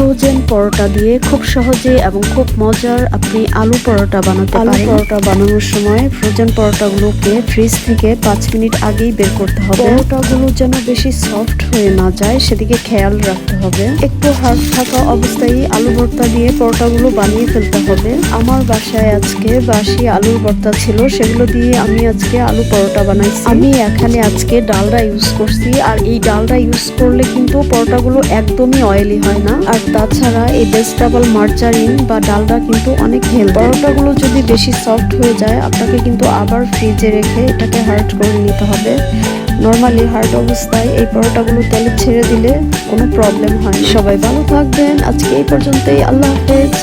Frozen পরোটা দিয়ে খুব সহজে এবং খুব মজার আপনি আলু পরোটা বানাতে পারেন। আলু পরোটা বানানোর সময় ফ্রোজেন পরোটাগুলোকে ফ্রিজ থেকে 5 মিনিট আগেই বের করতে হবে। পরোটাগুলো যেন বেশি সফট হয়ে না যায় সেদিকে খেয়াল রাখতে হবে। একটু হার্ড থাকা অবস্থায় আলু ভর্তা দিয়ে পরোটাগুলো বানিয়ে ফেলতে হবে। আমার বাসায় আজকে বাসি আলুর ভর্তা ছিল, সেগুলো দিয়ে আমি আজকে আলু পরোটা বানাইছি। আমি এখানে আজকে ডালডা ইউজ করছি, আর এই ডালডা ইউজ করলে কিন্তু পরোটাগুলো একদমই অয়েলি হয় না। আর তাছাড়া এই ভেজিটেবল মার্জারিন বা ডালডা কিন্তু অনেক হেলদি। পরোটাগুলো যদি বেশি সফট হয়ে যায় আপনাকে কিন্তু আবার ফ্রিজে রেখে এটাকে হার্ড করে নিতে হবে। নর্মালি হার্ড অবস্থায় এই পরোটাগুলো তেলে ছেড়ে দিলে কোনো প্রবলেম হয় না। সবাই ভালো থাকবেন, আজকে এই পর্যন্তই। আল্লাহ হাফেজ।